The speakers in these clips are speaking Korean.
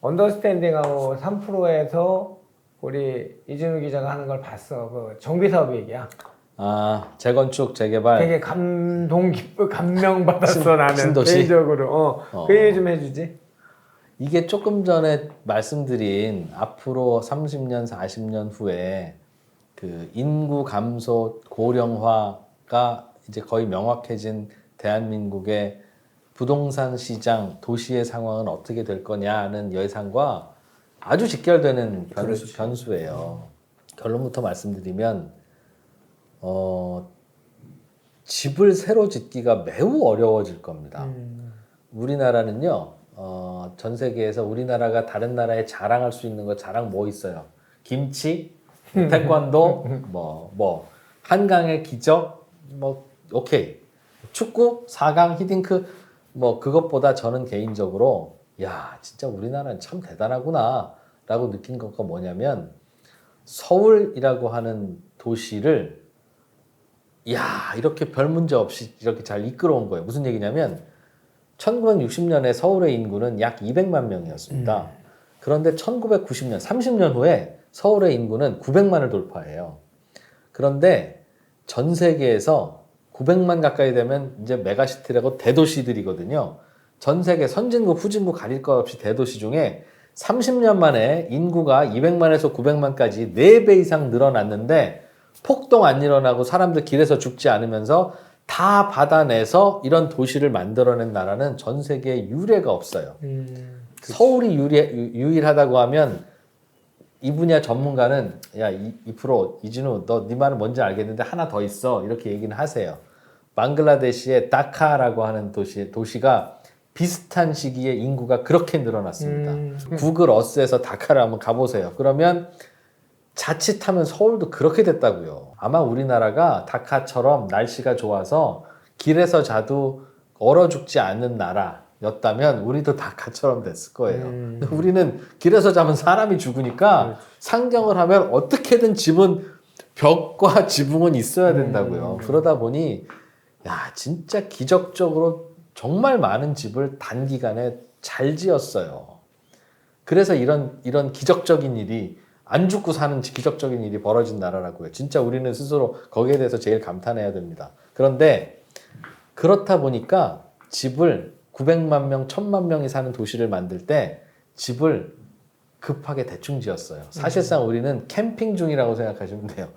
언더스탠딩하고 3프로에서 우리 이진우 기자가 하는 걸 봤어. 그 정비 사업 얘기야. 아, 재건축, 재개발. 되게 감명 받았어 나는 신도시? 개인적으로. 그 얘기 좀 해주지. 이게 조금 전에 말씀드린 앞으로 30년, 40년 후에 그 인구 감소, 고령화가 이제 거의 명확해진 대한민국의 부동산 시장, 도시의 상황은 어떻게 될 거냐는 예상과 아주 직결되는 변수예요. 결론부터 말씀드리면 집을 새로 짓기가 매우 어려워질 겁니다. 우리나라는요, 전 세계에서 우리나라가 다른 나라에 자랑할 수 있는 거 자랑 뭐 있어요? 김치, 태권도, 한강의 기적, 오케이. 축구, 4강, 히딩크, 그것보다 저는 개인적으로, 야, 진짜 우리나라는 참 대단하구나, 라고 느낀 것가 뭐냐면, 서울이라고 하는 도시를, 야, 이렇게 별 문제 없이 이렇게 잘 이끌어온 거예요. 무슨 얘기냐면, 1960년에 서울의 인구는 약 200만 명이었습니다. 그런데 1990년, 30년 후에 서울의 인구는 900만을 돌파해요. 그런데 전 세계에서 900만 가까이 되면 이제 메가시티라고 대도시들이거든요. 전 세계 선진국, 후진국 가릴 것 없이 대도시 중에 30년 만에 인구가 200만에서 900만까지 4배 이상 늘어났는데 폭동 안 일어나고 사람들 길에서 죽지 않으면서 다 받아내서 이런 도시를 만들어낸 나라는 전 세계에 유례가 없어요. 서울이 유일하다고 하면 이 분야 전문가는 야, 2% 이진우 너 네 말은 뭔지 알겠는데 하나 더 있어 이렇게 얘기는 하세요. 방글라데시의 다카라고 하는 도시가 비슷한 시기에 인구가 그렇게 늘어났습니다. 구글 어스에서 다카를 한번 가보세요. 그러면 자칫하면 서울도 그렇게 됐다고요. 아마 우리나라가 다카처럼 날씨가 좋아서 길에서 자도 얼어 죽지 않는 나라였다면 우리도 다카처럼 됐을 거예요. 우리는 길에서 자면 사람이 죽으니까 상경을 하면 어떻게든 집은 벽과 지붕은 있어야 된다고요. 그러다 보니 야, 진짜 기적적으로 정말 많은 집을 단기간에 잘 지었어요. 그래서 이런 기적적인 일이 안 죽고 사는 기적적인 일이 벌어진 나라라고요. 진짜 우리는 스스로 거기에 대해서 제일 감탄해야 됩니다. 그런데 그렇다 보니까 집을 900만 명, 1000만 명이 사는 도시를 만들 때 집을 급하게 대충 지었어요. 사실상 우리는 캠핑 중이라고 생각하시면 돼요.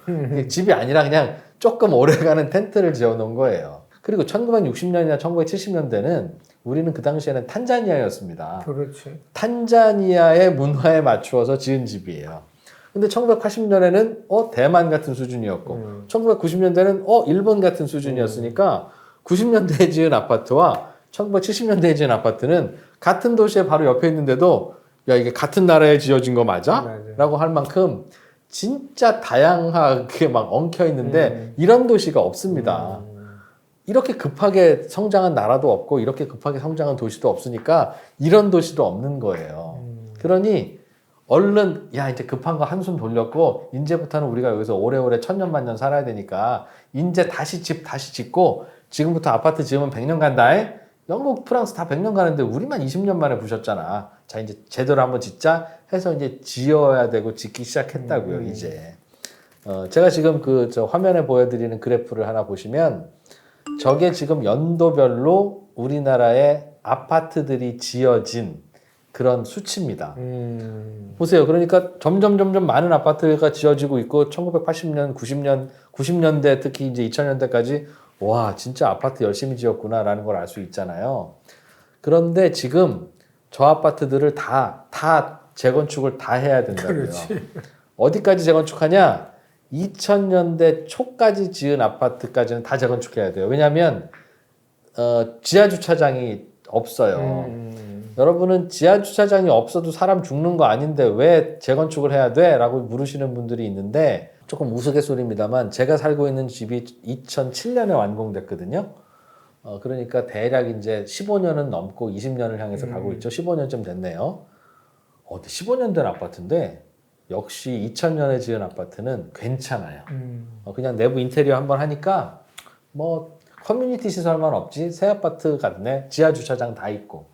집이 아니라 그냥 조금 오래가는 텐트를 지어놓은 거예요. 그리고 1960년이나 1970년대는 우리는 그 당시에는 탄자니아였습니다. 그렇지. 탄자니아의 문화에 맞추어서 지은 집이에요. 근데 1980년에는 대만 같은 수준이었고 1990년대는 일본 같은 수준이었으니까 90년대에 지은 아파트와 1970년대에 지은 아파트는 같은 도시에 바로 옆에 있는데도 야 이게 같은 나라에 지어진 거 맞아? 맞아. 라고 할 만큼 진짜 다양하게 막 엉켜 있는데 이런 도시가 없습니다. 이렇게 급하게 성장한 나라도 없고 이렇게 급하게 성장한 도시도 없으니까 이런 도시도 없는 거예요. 그러니 얼른 야 이제 급한 거 한숨 돌렸고 이제부터는 우리가 여기서 오래오래 천년만년 살아야 되니까 이제 다시 짓고 지금부터 아파트 지으면 100년 간다. 영국, 프랑스 다 100년 가는데 우리만 20년 만에 부셨잖아. 자 이제 제대로 한번 짓자 해서 이제 지어야 되고 짓기 시작했다고요. 이제 제가 지금 저 화면에 보여드리는 그래프를 하나 보시면 저게 지금 연도별로 우리나라의 아파트들이 지어진 그런 수치입니다. 보세요. 그러니까 점점 많은 아파트가 지어지고 있고 1980년, 90년대 특히 이제 2000년대까지 와 진짜 아파트 열심히 지었구나라는 걸 알 수 있잖아요. 그런데 지금 저 아파트들을 다 재건축을 다 해야 된다고요. 그렇지. 어디까지 재건축하냐? 2000년대 초까지 지은 아파트까지는 다 재건축해야 돼요. 왜냐하면 지하 주차장이 없어요. 여러분은 지하 주차장이 없어도 사람 죽는 거 아닌데 왜 재건축을 해야 돼? 라고 물으시는 분들이 있는데 조금 우스갯소리입니다만 제가 살고 있는 집이 2007년에 완공됐거든요. 그러니까 대략 이제 15년은 넘고 20년을 향해서 가고 있죠. 15년쯤 됐네요. 근데 15년 된 아파트인데 역시 2000년에 지은 아파트는 괜찮아요. 그냥 내부 인테리어 한번 하니까 커뮤니티 시설만 없지 새 아파트 같네. 지하 주차장 다 있고.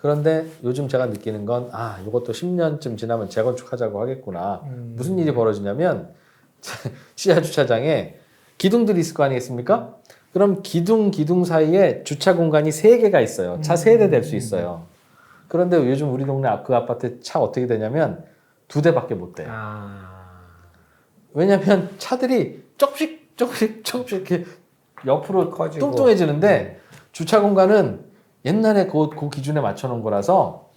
그런데 요즘 제가 느끼는 건 이것도 10년쯤 지나면 재건축하자고 하겠구나. 무슨 일이 벌어지냐면 지하 주차장에 기둥들이 있을 거 아니겠습니까? 그럼 기둥 사이에 주차 공간이 3개가 있어요. 차 3대 될 수 있어요. 그런데 요즘 우리 동네 그 아파트 차 어떻게 되냐면 2대밖에 못 돼요. 왜냐면 차들이 조금씩 이렇게 옆으로 커지고. 뚱뚱해지는데 주차 공간은 옛날에 그 기준에 맞춰놓은 거라서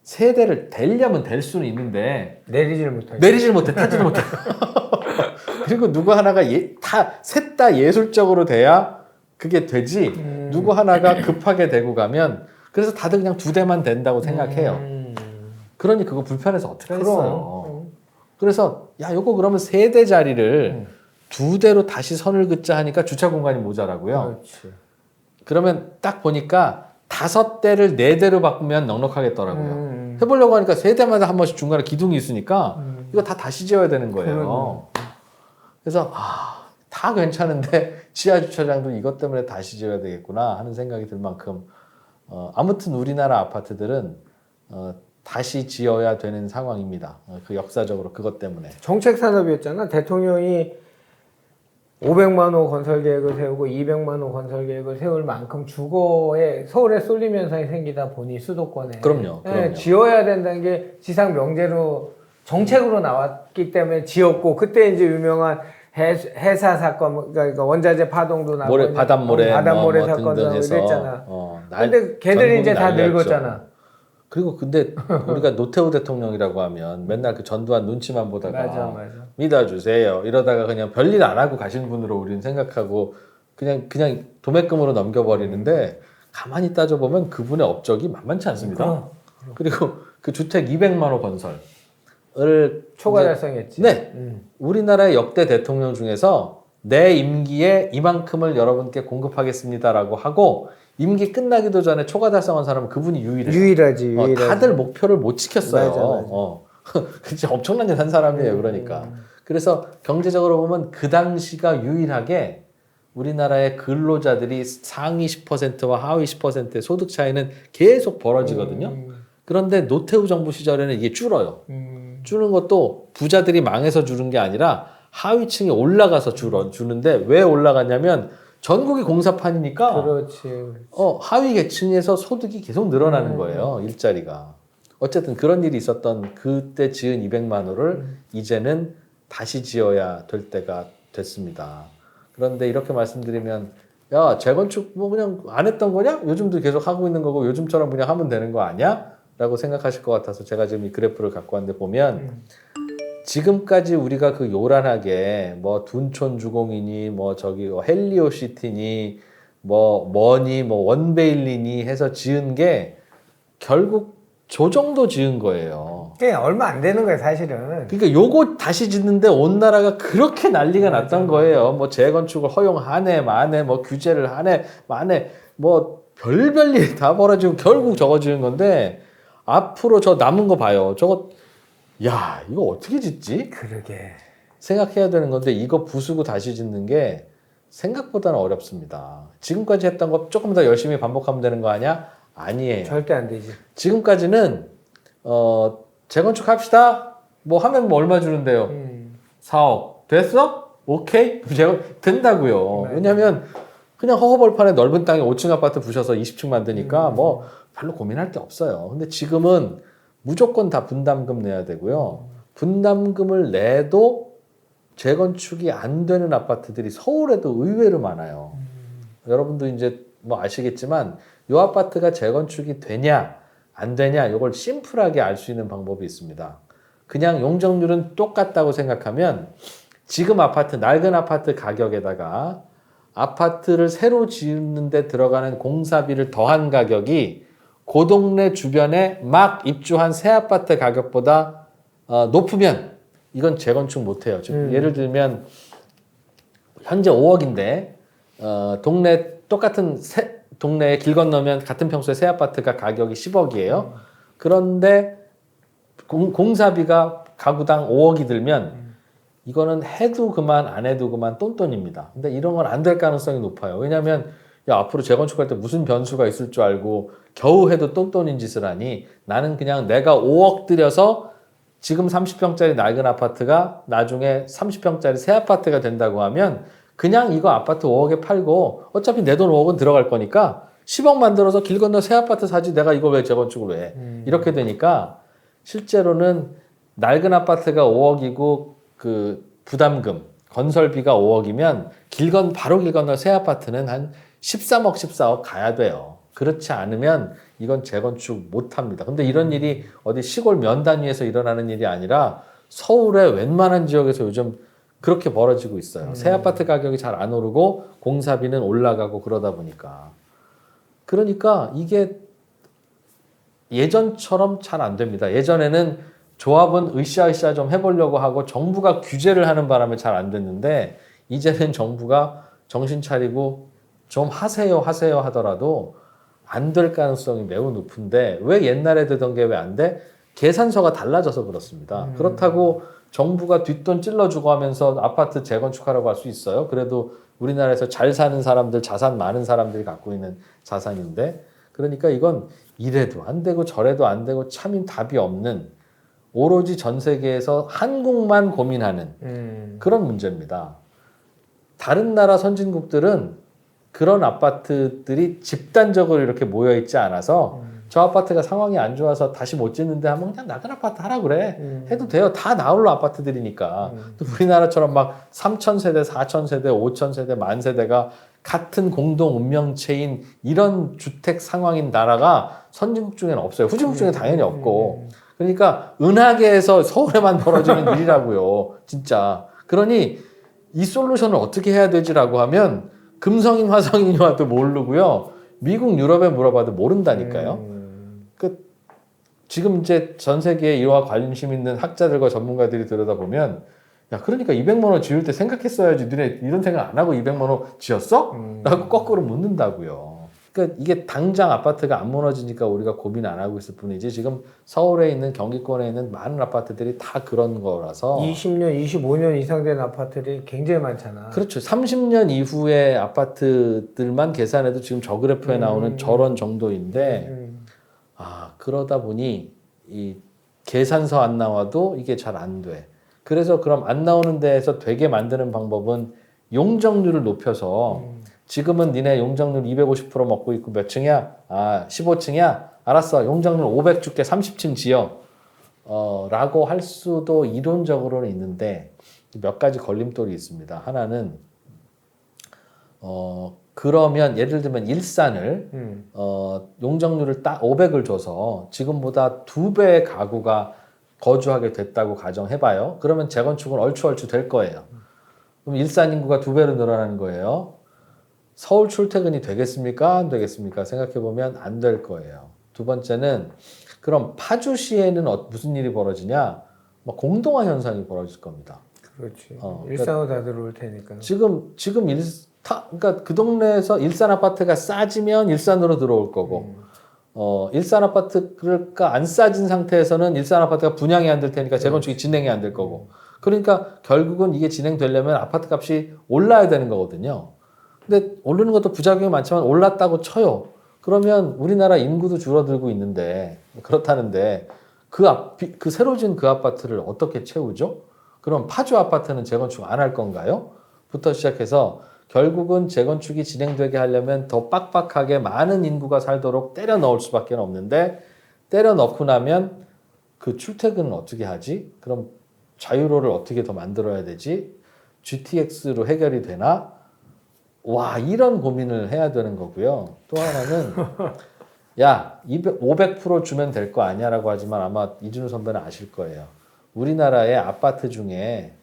3대를 대려면 될 수는 있는데 내리질 못하게. 내리질 못해, 타지도 못해. 그리고 누구 하나가 셋 다 예술적으로 돼야 그게 되지. 누구 하나가 급하게 되고 가면 그래서 다들 그냥 2대만 된다고 생각해요. 그러니 그거 불편해서 어떻게 하겠어요. 그래서 요거 그러면 3대 자리를 2대로 다시 선을 긋자 하니까 주차 공간이 모자라고요. 그렇지. 그러면 딱 보니까 5대를 4대로 바꾸면 넉넉하겠더라고요. 해보려고 하니까 3대마다 한 번씩 중간에 기둥이 있으니까 이거 다 다시 지어야 되는 거예요. 그래서 다 괜찮은데 지하 주차장도 이것 때문에 다시 지어야 되겠구나 하는 생각이 들 만큼 아무튼 우리나라 아파트들은 다시 지어야 되는 상황입니다. 그 역사적으로 그것 때문에. 정책 산업이었잖아. 대통령이 500만 호 건설 계획을 세우고 200만 호 건설 계획을 세울 만큼 주거에 서울에 쏠림 현상이 생기다 보니 수도권에 그럼요. 지어야 된다는 게 지상 명제로 정책으로 나왔기 때문에 지었고 그때 이제 유명한 해사 사건 그러니까 원자재 파동도 나고 바닷모래 사건도 나고 해서 이랬잖아. 근데 걔들이 이제 다 늙었잖아. 그리고 근데 우리가 노태우 대통령이라고 하면 맨날 그 전두환 눈치만 보다가 맞아. 믿어주세요 이러다가 그냥 별일 안 하고 가신 분으로 우리는 생각하고 그냥 도매금으로 넘겨버리는데 가만히 따져보면 그분의 업적이 만만치 않습니다. 그리고 그 주택 200만 호 건설을 초과 달성했지. 네. 우리나라의 역대 대통령 중에서 내 임기에 이만큼을 여러분께 공급하겠습니다라고 하고 임기 끝나기도 전에 초과 달성한 사람은 그분이 유일해요. 유일하지. 다들 목표를 못 지켰어요. 맞아. 진짜 엄청난 일 한 사람이에요. 그러니까. 그래서 경제적으로 보면 그 당시가 유일하게 우리나라의 근로자들이 상위 10%와 하위 10%의 소득 차이는 계속 벌어지거든요. 그런데 노태우 정부 시절에는 이게 줄어요. 주는 것도 부자들이 망해서 주는 게 아니라 하위층이 올라가서 주는데 왜 올라갔냐면 전국이 공사판이니까 그렇지. 하위 계층에서 소득이 계속 늘어나는 거예요. 일자리가. 어쨌든 그런 일이 있었던 그때 지은 200만 호를 이제는 다시 지어야 될 때가 됐습니다. 그런데 이렇게 말씀드리면 야 재건축 뭐 그냥 안 했던 거냐? 요즘도 계속 하고 있는 거고 요즘처럼 그냥 하면 되는 거 아니야? 라고 생각하실 것 같아서 제가 지금 이 그래프를 갖고 왔는데 보면 지금까지 우리가 그 요란하게 뭐 둔촌 주공이니 뭐 저기 헬리오시티니 뭐 뭐니 뭐 원베일리니 해서 지은 게 결국 저 정도 지은 거예요. 그게 얼마 안 되는 거야 사실은. 그러니까 요거 다시 짓는데 온 나라가 그렇게 난리가 났던 거예요. 뭐 재건축을 허용하네 마네 뭐 규제를 하네 마네 뭐 별별 일 다 벌어지고 결국 저거 지은 건데 앞으로 저 남은 거 봐요. 저거 야 이거 어떻게 짓지? 그러게. 생각해야 되는 건데 이거 부수고 다시 짓는 게 생각보다는 어렵습니다. 지금까지 했던 거 조금 더 열심히 반복하면 되는 거 아니야? 아니에요. 절대 안 되지. 지금까지는 재건축 합시다. 뭐 하면 뭐 얼마 주는데요? 4억. 됐어? 오케이? 된다고요. 왜냐면 그냥 허허벌판에 넓은 땅에 5층 아파트 부셔서 20층 만드니까 뭐 별로 고민할 게 없어요. 근데 지금은 무조건 다 분담금 내야 되고요. 분담금을 내도 재건축이 안 되는 아파트들이 서울에도 의외로 많아요. 여러분도 이제 뭐 아시겠지만 이 아파트가 재건축이 되냐 안 되냐 이걸 심플하게 알 수 있는 방법이 있습니다. 그냥 용적률은 똑같다고 생각하면 지금 아파트 낡은 아파트 가격에다가 아파트를 새로 짓는 데 들어가는 공사비를 더한 가격이 그 동네 주변에 막 입주한 새 아파트 가격보다 높으면 이건 재건축 못해요. 예를 들면 현재 5억인데 동네 똑같은 동네에 길 건너면 같은 평수의 새 아파트가 가격이 10억이에요. 그런데 공사비가 가구당 5억이 들면 이거는 해도 그만 안 해도 그만 똔똔입니다. 근데 이런 건 안 될 가능성이 높아요. 왜냐하면 야, 앞으로 재건축할 때 무슨 변수가 있을 줄 알고 겨우 해도 똔똔인 짓을 하니 나는 그냥 내가 5억 들여서 지금 30평짜리 낡은 아파트가 나중에 30평짜리 새 아파트가 된다고 하면 그냥 이거 아파트 5억에 팔고 어차피 내 돈 5억은 들어갈 거니까 10억 만들어서 길 건너 새 아파트 사지 내가 이걸 왜 재건축을 해. 이렇게 되니까 실제로는 낡은 아파트가 5억이고 그 부담금, 건설비가 5억이면 바로 길 건너 새 아파트는 한 13억, 14억 가야 돼요. 그렇지 않으면 이건 재건축 못 합니다. 근데 이런 일이 어디 시골 면 단위에서 일어나는 일이 아니라 서울의 웬만한 지역에서 요즘 그렇게 벌어지고 있어요. 새 아파트 가격이 잘 안 오르고 공사비는 올라가고 그러다 보니까. 그러니까 이게 예전처럼 잘 안 됩니다. 예전에는 조합은 으쌰으쌰 좀 해보려고 하고 정부가 규제를 하는 바람에 잘 안 됐는데 이제는 정부가 정신 차리고 좀 하세요 하더라도 안 될 가능성이 매우 높은데 왜 옛날에 되던 게 왜 안 돼? 계산서가 달라져서 그렇습니다. 그렇다고 정부가 뒷돈 찔러주고 하면서 아파트 재건축하라고 할 수 있어요? 그래도 우리나라에서 잘 사는 사람들, 자산 많은 사람들이 갖고 있는 자산인데 그러니까 이건 이래도 안 되고 저래도 안 되고 참 답이 없는 오로지 전 세계에서 한국만 고민하는 그런 문제입니다. 다른 나라 선진국들은 그런 아파트들이 집단적으로 이렇게 모여 있지 않아서 저 아파트가 상황이 안 좋아서 다시 못 짓는데 하면 그냥 낡은 아파트 하라 그래. 해도 돼요. 다 나홀로 아파트들이니까. 또 우리나라처럼 막 3,000세대, 4,000세대, 5,000세대, 만세대가 같은 공동 운명체인 이런 주택 상황인 나라가 선진국 중에는 없어요. 후진국 중에 당연히 없고. 그러니까 은하계에서 서울에만 벌어지는 일이라고요. 진짜. 그러니 이 솔루션을 어떻게 해야 되지라고 하면 금성인 화성인이 와도 모르고요. 미국 유럽에 물어봐도 모른다니까요. 지금 이제 전 세계에 이와 관심 있는 학자들과 전문가들이 들여다보면 야 그러니까 200만 원 지을 때 생각했어야지 너네 이런 생각 안 하고 200만 원 지었어? 라고 거꾸로 묻는다고요. 그러니까 이게 당장 아파트가 안 무너지니까 우리가 고민 안 하고 있을 뿐이지 지금 서울에 있는 경기권에 있는 많은 아파트들이 다 그런 거라서 20년, 25년 이상 된 아파트들이 굉장히 많잖아. 그렇죠. 30년 이후의 아파트들만 계산해도 지금 저 그래프에 나오는 저런 정도인데 그러다 보니 이 계산서 안 나와도 이게 잘 안 돼. 그래서 그럼 안 나오는 데에서 되게 만드는 방법은 용적률을 높여서 지금은 니네 용적률 250% 먹고 있고 몇 층이야? 15층이야? 알았어. 용적률 500 줄게 30층 지어. 라고 할 수도 이론적으로는 있는데 몇 가지 걸림돌이 있습니다. 하나는 그러면 예를 들면 일산을 용적률을 딱 500을 줘서 지금보다 2배의 가구가 거주하게 됐다고 가정해봐요. 그러면 재건축은 얼추 될 거예요. 그럼 일산 인구가 2배로 늘어나는 거예요. 서울 출퇴근이 되겠습니까? 안 되겠습니까? 생각해보면 안 될 거예요. 두 번째는 그럼 파주시에는 무슨 일이 벌어지냐? 공동화 현상이 벌어질 겁니다. 그렇지. 일산으로 다 들어올 테니까. 지금 그러니까 그 동네에서 일산 아파트가 싸지면 일산으로 들어올 거고, 일산 아파트가 안 싸진 상태에서는 일산 아파트가 분양이 안 될 테니까 재건축이 진행이 안 될 거고. 그러니까 결국은 이게 진행되려면 아파트 값이 올라야 되는 거거든요. 근데 오르는 것도 부작용이 많지만 올랐다고 쳐요. 그러면 우리나라 인구도 줄어들고 있는데, 그렇다는데, 그 새로 지은 그 아파트를 어떻게 채우죠? 그럼 파주 아파트는 재건축 안 할 건가요? 부터 시작해서 결국은 재건축이 진행되게 하려면 더 빡빡하게 많은 인구가 살도록 때려 넣을 수밖에 없는데 때려 넣고 나면 그 출퇴근은 어떻게 하지? 그럼 자유로를 어떻게 더 만들어야 되지? GTX로 해결이 되나? 와, 이런 고민을 해야 되는 거고요. 또 하나는 야, 500% 주면 될 거 아니야라고 하지만 아마 이준우 선배는 아실 거예요. 우리나라의 아파트 중에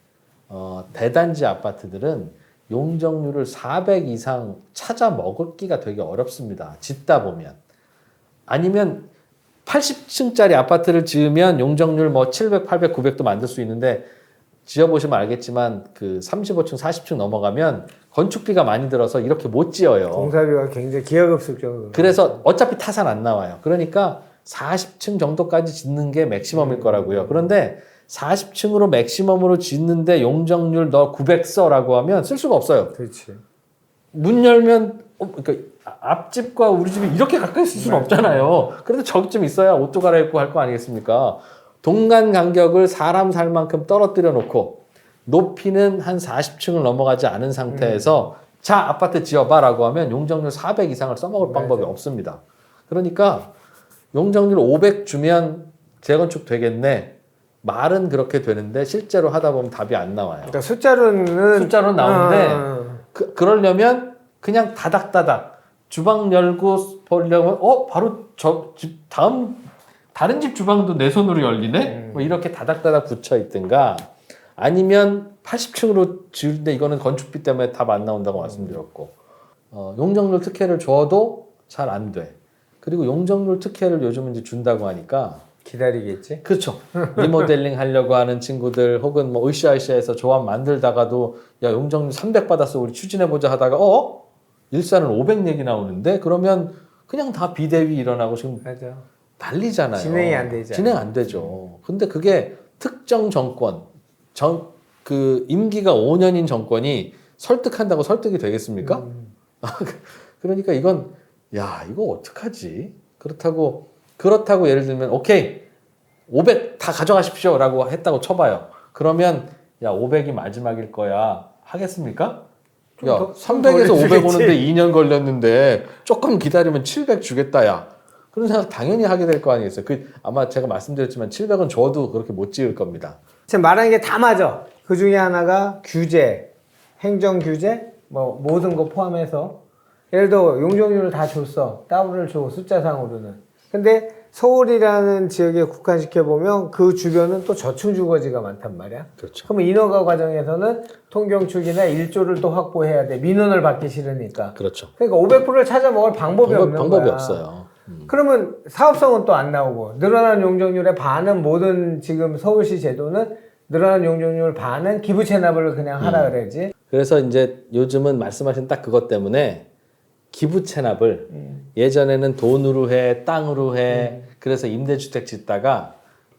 대단지 아파트들은 용적률을 400 이상 찾아 먹기가 되게 어렵습니다. 짓다 보면. 아니면 80층짜리 아파트를 지으면 용적률 700, 800, 900도 만들 수 있는데 지어보시면 알겠지만 그 35층, 40층 넘어가면 건축비가 많이 들어서 이렇게 못 지어요. 공사비가 굉장히 기하급수적으로. 그래서 어차피 타산 안 나와요. 그러니까 40층 정도까지 짓는 게 맥시멈일 거라고요. 그런데 40층으로 맥시멈으로 짓는데 용적률 너 900 써라고 하면 쓸 수가 없어요. 그렇지. 문 열면 그러니까 앞집과 우리 집이 이렇게 가까이 있을 수는 없잖아요. 그래도 저기쯤 있어야 옷도 갈아입고 할 거 아니겠습니까? 동간 간격을 사람 살 만큼 떨어뜨려 놓고 높이는 한 40층을 넘어가지 않은 상태에서 자 아파트 지어봐라고 하면 용적률 400 이상을 써먹을 방법이 없습니다. 그러니까 용적률 500 주면 재건축 되겠네. 말은 그렇게 되는데 실제로 하다 보면 답이 안 나와요. 그러니까 숫자로는 나오는데 그러려면 그냥 다닥다닥 주방 열고 보려면 바로 저 집 다른 집 주방도 내 손으로 열리네? 뭐 이렇게 다닥다닥 붙여 있든가 아니면 80층으로 지을때 이거는 건축비 때문에 답 안 나온다고 말씀드렸고 용적률 특혜를 줘도 잘 안 돼. 그리고 용적률 특혜를 요즘은 이제 준다고 하니까 기다리겠지. 그렇죠. 리모델링 하려고 하는 친구들 혹은 뭐 으쌰으쌰해서 조합 만들다가도 야 용적률 300 받았어 우리 추진해보자 하다가 일산은 500 얘기 나오는데 그러면 그냥 다 비대위 일어나고 지금 맞아. 난리잖아요. 진행이 안 되잖아요. 진행 안 되죠. 근데 그게 특정 정권 그 임기가 5년인 정권이 설득한다고 설득이 되겠습니까? 그러니까 이건 야 이거 어떡하지? 그렇다고 예를 들면 오케이 500 다 가져가십시오라고 했다고 쳐봐요. 그러면 야 500이 마지막일 거야 하겠습니까? 야 300에서 500 오는데 2년 걸렸는데 조금 기다리면 700 주겠다 야. 그런 생각 당연히 하게 될 거 아니겠어요. 아마 제가 말씀드렸지만 700은 줘도 그렇게 못 지을 겁니다. 지금 말하는 게 다 맞아. 그 중에 하나가 규제, 행정 규제, 뭐 모든 거 포함해서 예를 들어 용적률을 다 줬어. 따블을 줘 숫자상으로는. 근데 서울이라는 지역에 국한시켜 보면 그 주변은 또 저층 주거지가 많단 말이야. 그렇죠. 그러면 인허가 과정에서는 통경축이나 일조를 또 확보해야 돼. 민원을 받기 싫으니까. 그렇죠. 그러니까 500%를 찾아 먹을 방법이 없는 방법이 거야. 없어요. 그러면 사업성은 또 안 나오고 늘어난 용적률의 반은 모든 지금 서울시 제도는 늘어난 용적률 반은 기부 체납을 그냥 하라 그래야지. 그래서 이제 요즘은 말씀하신 딱 그것 때문에 기부 체납을 예전에는 돈으로 해, 땅으로 해, 그래서 임대주택 짓다가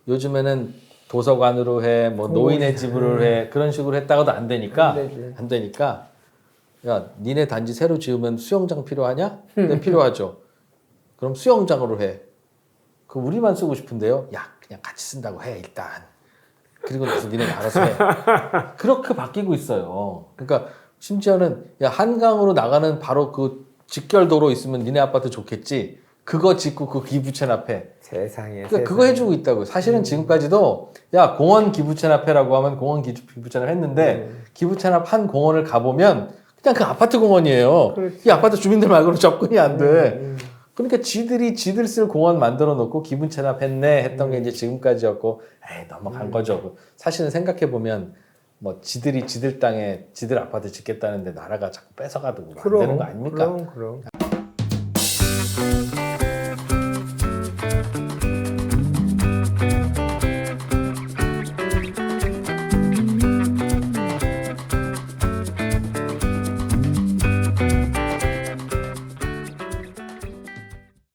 요즘에는 도서관으로 해, 뭐 노인의 집으로 해 그런 식으로 했다가도 안 되니까 야 니네 단지 새로 지으면 수영장 필요하냐? 네 필요하죠. 그럼 수영장으로 해. 그 우리만 쓰고 싶은데요. 야 그냥 같이 쓴다고 해 일단. 그리고 나서 니네 알아서 해. 그렇게 바뀌고 있어요. 그러니까 심지어는 야 한강으로 나가는 바로 그 직결도로 있으면 니네 아파트 좋겠지. 그거 짓고 그 기부 체납해. 세상에. 그러니까 그거 해주고 있다고요. 사실은 지금까지도 야 공원 기부 체납해라고 하면 공원 기부 체납했는데 기부 체납한 공원을 가보면 그냥 그 아파트 공원이에요. 그렇지. 이 아파트 주민들 말고는 접근이 안 돼. 그러니까 지들 쓸 공원 만들어 놓고 기분 체납했네 했던 게 이제 지금까지였고 에이 넘어간 거죠. 사실은 생각해 보면 뭐 지들 땅에 지들 아파트 짓겠다는데 나라가 자꾸 뺏어가도 안 되는 거 아닙니까? 그럼.